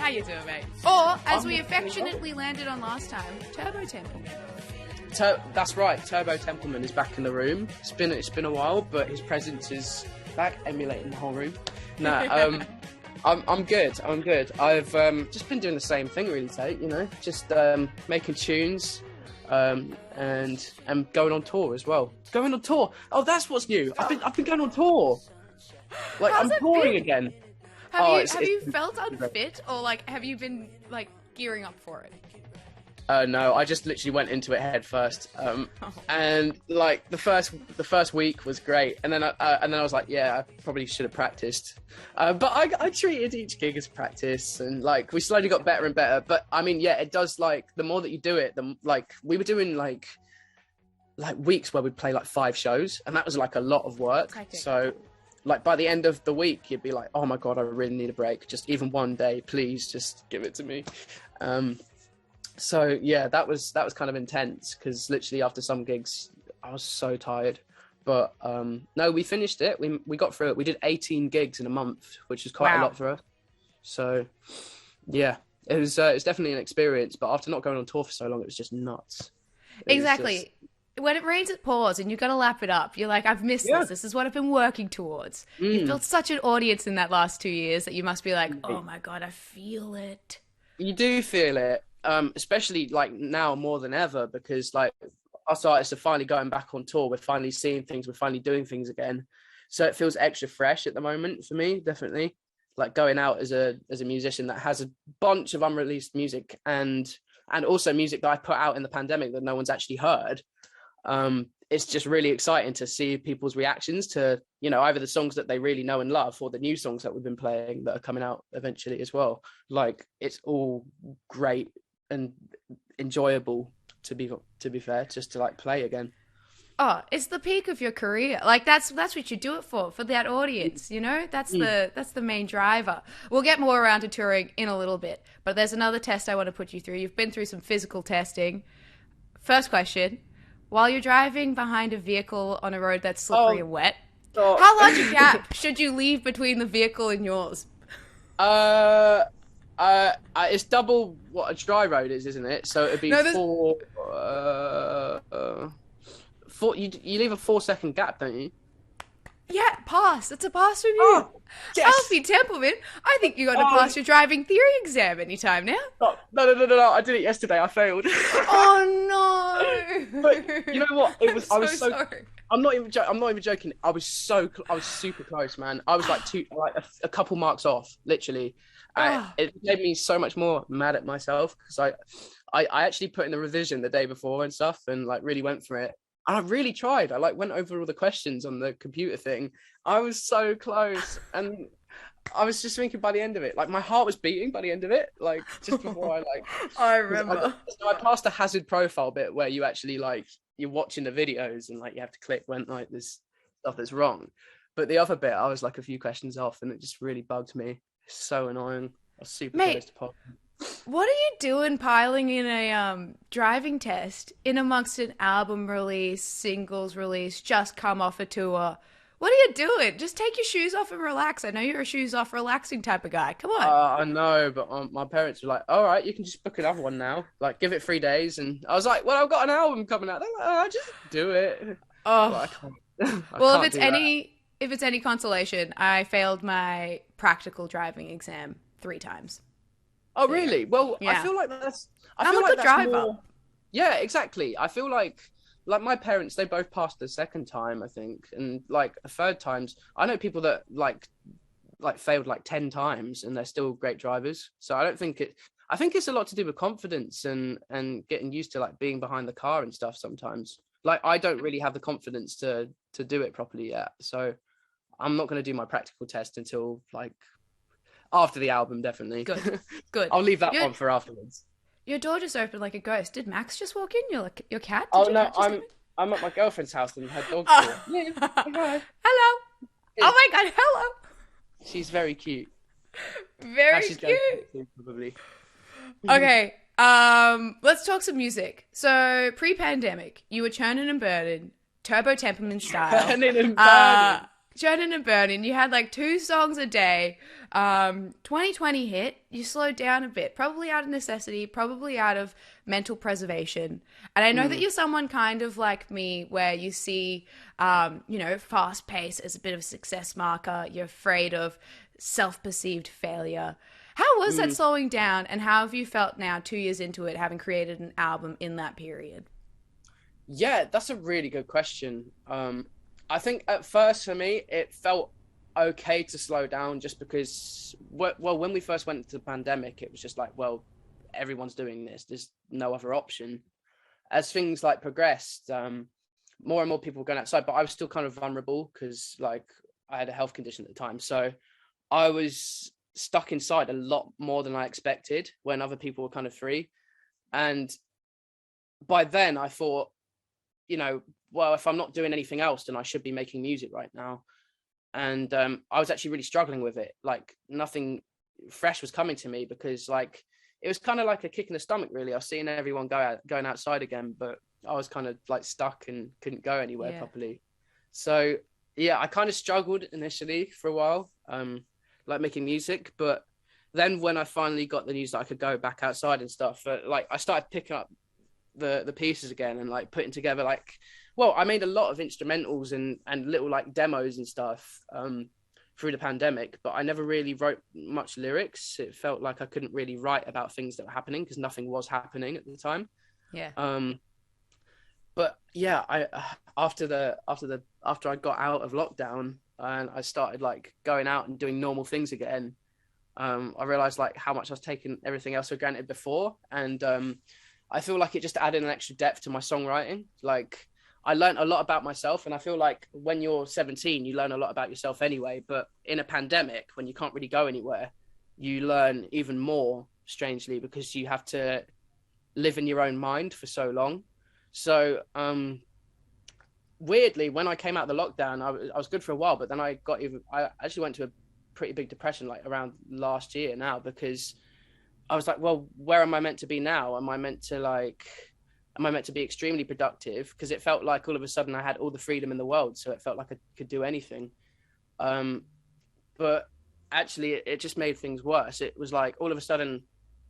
How you doing, mate? Or, as we affectionately landed on last time, Turbo Templeman. That's right. Turbo Templeman is back in the room. It's been a while, but his presence is back, emulating the whole room. Nah, I'm good. I've just been doing the same thing, really, Tate. You know, just making tunes, and going on tour as well. Going on tour. Oh, that's what's new. I've been going on tour. Like, How's I'm touring again. Have you felt unfit, or like have you been like gearing up for it? No, I just literally went into it head first, and like the first week was great, and then I was like, yeah, I probably should have practiced, but I treated each gig as practice, and like we slowly got better and better. But I mean, yeah, it does, like the more that you do it, like we were doing like weeks where we'd play like 5 shows, and that was like a lot of work. So like by the end of the week, you'd be like, oh my god, I really need a break. Just even one day, please, just give it to me. So yeah, that was kind of intense, because literally after some gigs I was so tired. But no, we finished it. We got through it. We did 18 gigs in a month, which was quite a lot for us. So yeah, it was definitely an experience. But after not going on tour for so long, it was just nuts. Exactly. When it rains, it pours, and you've got to lap it up. You're like, I've missed this. This is what I've been working towards. You've built such an audience in that last 2 years that you must be like, oh my god, I feel it. You do feel it. Especially like now more than ever, because like us artists are finally going back on tour. We're finally seeing things. We're finally doing things again. So it feels extra fresh at the moment for me, definitely. Like going out as a musician that has a bunch of unreleased music and also music that I put out in the pandemic that no one's actually heard. It's just really exciting to see people's reactions to, you know, either the songs that they really know and love, or the new songs that we've been playing that are coming out eventually as well. Like, it's all great and enjoyable, to be fair, just to like play again. Oh, it's the peak of your career. Like that's what you do it for that audience, you know? That's the main driver. We'll get more around to touring in a little bit, but there's another test I want to put you through. You've been through some physical testing. First question: while you're driving behind a vehicle on a road that's slippery and wet, how large a gap should you leave between the vehicle and yours? It's double what a dry road is, isn't it? So it'd be four. You leave a 4-second gap, don't you? Yeah, pass. It's a pass review. Oh, yes. Alfie Templeman, I think you're going to pass your driving theory exam anytime now. No. I did it yesterday. I failed. Oh no! But you know what? It was. I was so sorry. I'm not even joking. I was super close, man. I was like a couple marks off, literally. It made me so much more mad at myself, because I actually put in the revision the day before and stuff, and like really went for it. And I really tried. I like went over all the questions on the computer thing. I was so close, and I was just thinking by the end of it, like my heart was beating by the end of it, like just before I remember. I passed a hazard profile bit where you actually like you're watching the videos and like you have to click when like there's stuff that's wrong. But the other bit, I was like a few questions off, and it just really bugged me. It's so annoying. I was super close to pop. What are you doing piling in a driving test in amongst an album release, singles release, just come off a tour? What are you doing? Just take your shoes off and relax. I know you're a shoes off, relaxing type of guy. Come on. I know, but my parents were like, all right, you can just book another one now. Like, give it 3 days. And I was like, well, I've got an album coming out. They're like, just do it. Oh. But I can't. Well, if it's any consolation, I failed my practical driving exam 3 times. Oh, really? Well, yeah. I feel like I'm a good driver. Yeah, exactly. I feel like my parents, they both passed the second time, I think, and like a third times. I know people that like failed like 10 times, and they're still great drivers. So I think it's a lot to do with confidence and getting used to like being behind the car and stuff sometimes. Like, I don't really have the confidence to do it properly yet. So I'm not going to do my practical test until like after the album, definitely. Good. I'll leave that one for afterwards. Your door just opened like a ghost. Did Max just walk in? Your cat? I'm at my girlfriend's house and her dog's here. Yeah, hi. Hello. Yeah. Oh my god, hello. She's very cute. Very cute. Probably. Okay. Let's talk some music. So pre-pandemic, you were churning and burning, Turbo Templeman style. Churning and burning. Shonen and Burning, you had like 2 songs a day. 2020 hit, you slowed down a bit, probably out of necessity, probably out of mental preservation. And I know that Mm, you're someone kind of like me where you see, fast pace as a bit of a success marker. You're afraid of self-perceived failure. How was that mm. slowing down, and how have you felt now, 2 years into it, having created an album in that period? Yeah, that's a really good question. I think at first for me, it felt okay to slow down just because, well, when we first went into the pandemic, it was just like, well, everyone's doing this. There's no other option. As things like progressed, more and more people were going outside, but I was still kind of vulnerable because like I had a health condition at the time. So I was stuck inside a lot more than I expected when other people were kind of free. And by then I thought, well, if I'm not doing anything else, then I should be making music right now. And I was actually really struggling with it. Like nothing fresh was coming to me because like it was kind of like a kick in the stomach, really. I was seeing everyone going outside again, but I was kind of like stuck and couldn't go anywhere Yeah. properly. So yeah, I kind of struggled initially for a while, like making music, but then when I finally got the news that I could go back outside and stuff, like I started picking up the pieces again and like putting together like, well, I made a lot of instrumentals and little like demos and stuff through the pandemic, but I never really wrote much lyrics. It felt like I couldn't really write about things that were happening because nothing was happening at the time. Yeah. But yeah, I after I got out of lockdown and I started like going out and doing normal things again, I realized like how much I was taking everything else for granted before, and I feel like it just added an extra depth to my songwriting. Like I learned a lot about myself, and I feel like when you're 17, you learn a lot about yourself anyway. But in a pandemic, when you can't really go anywhere, you learn even more, strangely, because you have to live in your own mind for so long. So weirdly, when I came out of the lockdown, I was good for a while, but then I actually went to a pretty big depression like around last year now, because I was like, well, where am I meant to be now? Am I meant to be extremely productive? Because it felt like all of a sudden I had all the freedom in the world. So it felt like I could do anything. But actually it just made things worse. It was like all of a sudden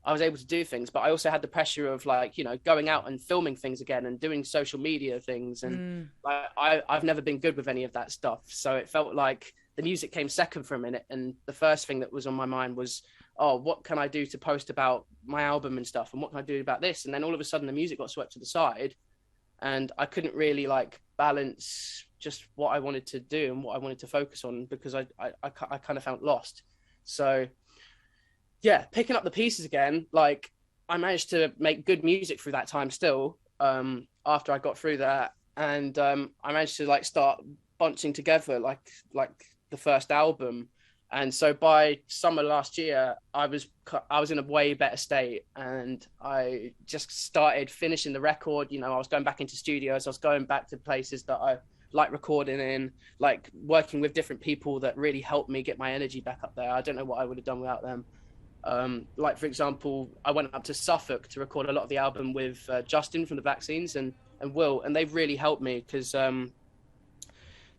I was able to do things, but I also had the pressure of like, going out and filming things again and doing social media things. And like, I've never been good with any of that stuff. So it felt like the music came second for a minute. And the first thing that was on my mind was, oh, what can I do to post about my album and stuff? And what can I do about this? And then all of a sudden the music got swept to the side and I couldn't really like balance just what I wanted to do and what I wanted to focus on, because I kind of felt lost. So yeah, picking up the pieces again, like I managed to make good music through that time still, after I got through that. And I managed to like start bunching together like the first album. And so by summer last year, I was in a way better state, and I just started finishing the record. I was going back into studios. I was going back to places that I like recording in, like working with different people that really helped me get my energy back up there. I don't know what I would have done without them. Like for example, I went up to Suffolk to record a lot of the album with Justin from the Vaccines and Will, and they've really helped me because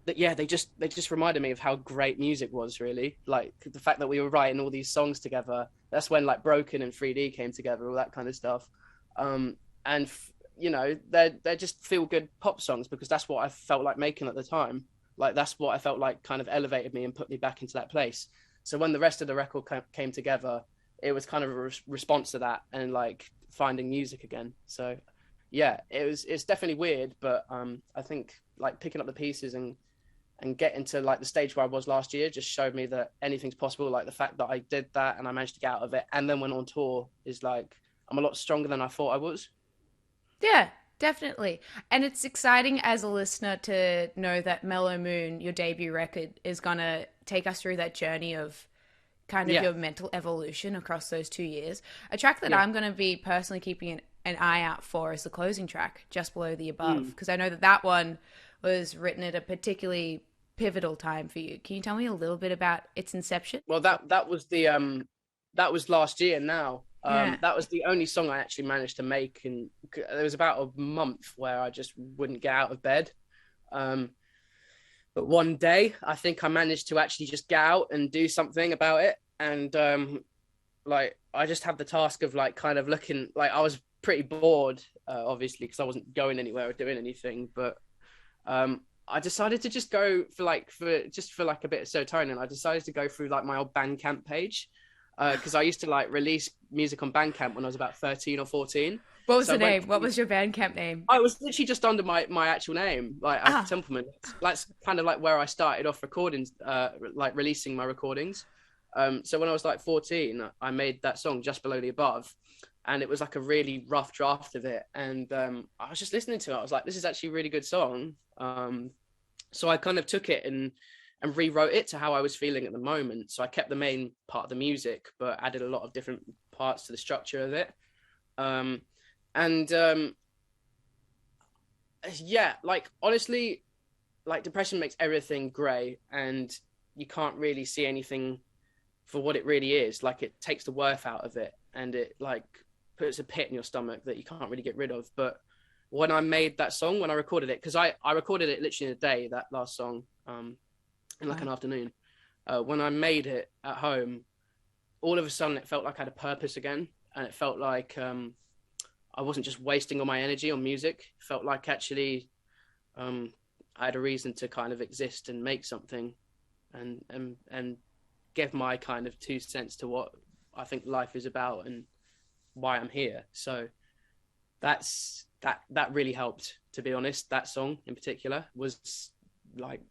they just reminded me of how great music was, really. Like the fact that we were writing all these songs together. That's when like Broken and 3D came together, all that kind of stuff. And they're just feel good pop songs because that's what I felt like making at the time. Like that's what I felt like kind of elevated me and put me back into that place. So when the rest of the record came together, it was kind of a response to that and like finding music again. So yeah, it's definitely weird, but I think like picking up the pieces and getting to like the stage where I was last year just showed me that anything's possible. Like the fact that I did that and I managed to get out of it and then went on tour is like, I'm a lot stronger than I thought I was. Yeah, definitely. And it's exciting as a listener to know that Mellow Moon, your debut record, is going to take us through that journey of kind of Yeah. your mental evolution across those 2 years. A track that Yeah. I'm going to be personally keeping an eye out for is the closing track, Just Below the Above, Mm. because I know that that one was written at a particularly pivotal time for you. Can you tell me a little bit about its inception? Well, that was last year now. Yeah. That was the only song I actually managed to make, and there was about a month where I just wouldn't get out of bed. Um, But one day, I think I managed to actually just get out and do something about it. And like, I just had the task of like kind of looking, like I was pretty bored, obviously, because I wasn't going anywhere or doing anything. But I decided to just go for like for a bit of serotonin. I decided to go through like my old Bandcamp page because I used to like release music on Bandcamp when I was about 13 or 14. What was So the I went name? What was your Bandcamp name? I was literally just under my actual name, like Alfie Ah, Templeman. That's kind of like where I started off recordings, like releasing my recordings. So when I was like 14, I made that song Just Below the Above, and it was like a really rough draft of it. And I was just listening to it. I was like, this is actually a really good song. So I kind of took it and rewrote it to how I was feeling at the moment. So I kept the main part of the music, but added a lot of different parts to the structure of it. And yeah, like honestly, like depression makes everything grey, and you can't really see anything for what it really is. Like it takes the worth out of it, and it like puts a pit in your stomach that you can't really get rid of. But when I made that song, when I recorded it, because I recorded it literally in a day, that last song, in like an afternoon. When I made it at home, all of a sudden it felt like I had a purpose again, and it felt like I wasn't just wasting all my energy on music. It felt like actually I had a reason to kind of exist and make something, and give my kind of 2 cents to what I think life is about and why I'm here. So that really helped, to be honest. That song in particular was like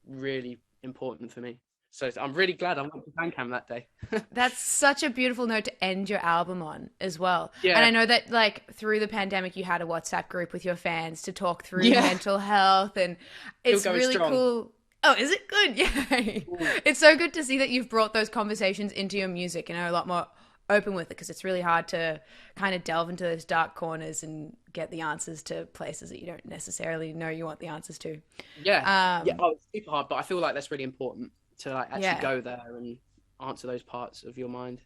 really important for me. So I'm really glad I went to Bandcamp that day. that's such a beautiful note to end your album on as well. And I Yeah, know that like through the pandemic you had a WhatsApp group with your fans to talk through yeah, mental health, and still it's going really strong. cool. Oh, is it good? Yay. Mm. It's so good to see that you've brought those conversations into your music and are a lot more open with it, because it's really hard to kind of delve into those dark corners and get the answers to places that you don't necessarily know you want the answers to. Yeah, yeah. Um, Oh, it's super hard, but I feel like that's really important to like actually yeah. go there and answer those parts of your mind.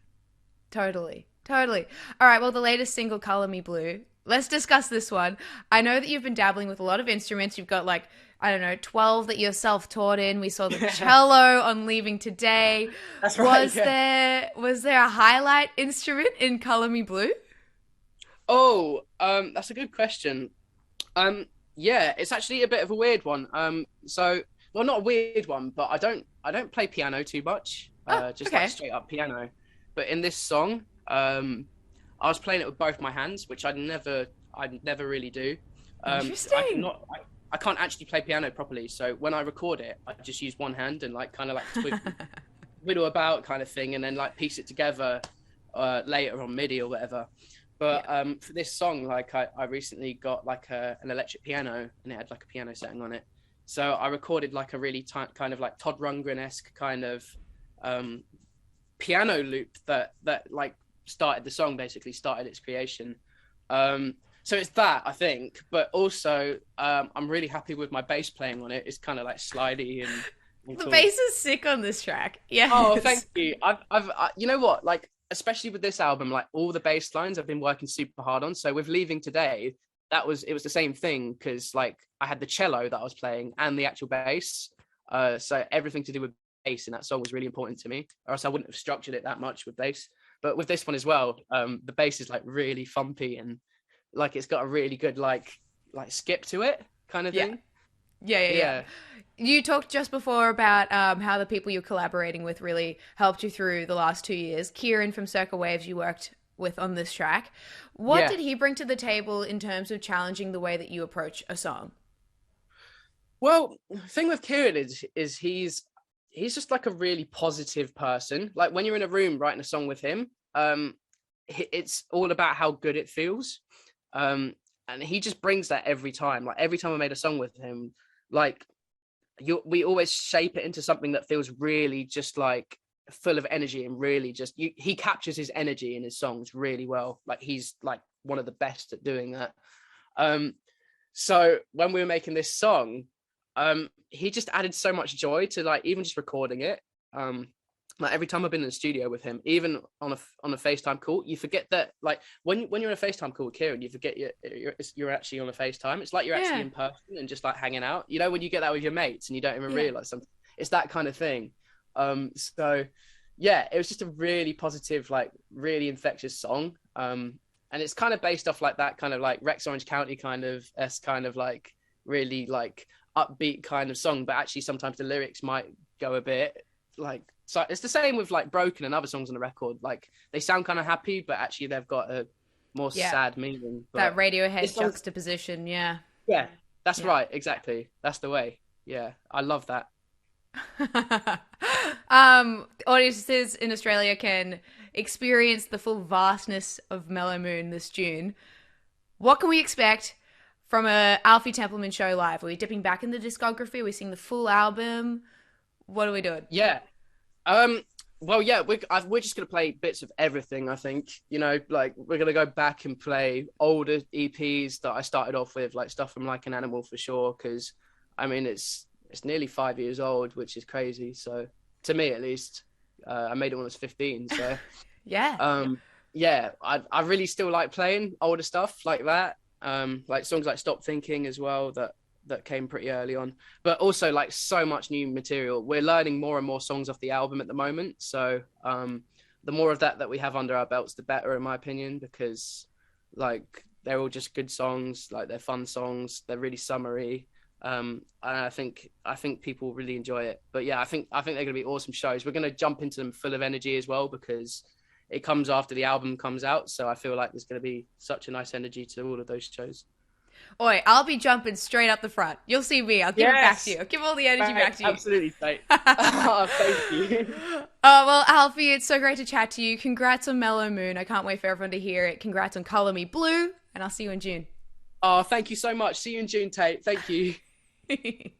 Totally. Totally. All right. Well, the latest single, Color Me Blue. Let's discuss this one. I know that you've been dabbling with a lot of instruments. You've got like, I don't know, 12 that you're self-taught in. We saw the Yeah, cello on Leaving Today. that's right. Yeah. Was there a highlight instrument in Color Me Blue? Oh, that's a good question. Yeah, it's actually a bit of a weird one. So well, not a weird one, but I don't play piano too much. Oh, Just like okay. straight up piano. But in this song, I was playing it with both my hands, which I'd never really do. I Interesting. cannot I can't actually play piano properly. So when I record it, I just use one hand and like kind of like whittle about kind of thing, and then like piece it together later on MIDI or whatever. But Yeah. for this song, like I recently got like an electric piano, and it had like a piano setting on it. So I recorded like a really kind of like Todd Rundgren-esque kind of um, piano loop that like started the song, basically started its creation. So it's that, I think, but also I'm really happy with my bass playing on it. It's kind of like slidey and The cool. bass is sick on this track. Oh, Yes. thank you. You know what? Like, especially with this album, like all the bass lines I've been working super hard on. So with Leaving Today, it was the same thing because like I had the cello that I was playing and the actual bass. So everything to do with bass in that song was really important to me, or else I wouldn't have structured it that much with bass. But with this one as well, the bass is like really thumpy and like it's got a really good like skip to it kind of Yeah. thing. Yeah. Yeah. You talked just before about how the people you're collaborating with really helped you through the last 2 years. Kieran from Circle Waves, you worked with on this track. What Yeah. did he bring to the table in terms of challenging the way that you approach a song? Well, the thing with Kieran is he's just like a really positive person. Like when you're in a room writing a song with him, it's all about how good it feels. And he just brings that every time. Like every time I made a song with him, like we always shape it into something that feels really just like full of energy and really just he captures his energy in his songs really well. Like he's like one of the best at doing that. Um, so when we were making this song, he just added so much joy to like even just recording it. like every time I've been in the studio with him, even on a FaceTime call, you forget that like when you're in a FaceTime call with Kieran, you forget you're actually on a FaceTime. It's like you're actually Yeah. in person and just like hanging out. You know, when you get that with your mates and you don't even Yeah. realize something. It's that kind of thing. So yeah, it was just a really positive, like really infectious song. And it's kind of based off like that kind of like Rex Orange County kind of like really like upbeat kind of song, but actually sometimes the lyrics might go a bit like, so it's the same with like Broken and other songs on the record. Like they sound kind of happy, but actually they've got a more Yeah. sad meaning. That But Radiohead this song's, juxtaposition. Yeah. yeah, that's Yeah. right, exactly. That's the way. Yeah, I love that. Audiences in Australia can experience the full vastness of Mellow Moon this June. What can we expect from a Alfie Templeman show live? Are we dipping back in the discography? Are we seeing the full album? What are we doing? Yeah. Well, yeah, we're just gonna play bits of everything. I think, you know, like we're gonna go back and play older EPs that I started off with, like stuff from Like an Animal for sure. Because I mean, it's nearly 5 years old, which is crazy. So to me, at least, I made it when I was 15. So Yeah. yeah, I really still like playing older stuff like that. Like songs like Stop Thinking as well that came pretty early on, but also like so much new material. We're learning more and more songs off the album at the moment. So the more of that we have under our belts, the better, in my opinion, because like they're all just good songs, like they're fun songs, they're really summery. And I think people really enjoy it. But yeah, I think they're gonna be awesome shows. We're gonna jump into them full of energy as well, because it comes after the album comes out. So I feel like there's gonna be such a nice energy to all of those shows. Oi, I'll be jumping straight up the front. You'll see me. I'll give it back to Yes. you. I'll give all the energy back to you. Absolutely, mate. Oh, thank you. Oh, well, Alfie, it's so great to chat to you. Congrats on Mellow Moon. I can't wait for everyone to hear it. Congrats on Color Me Blue, and I'll see you in June. Oh, thank you so much. See you in June, Tate. Thank you.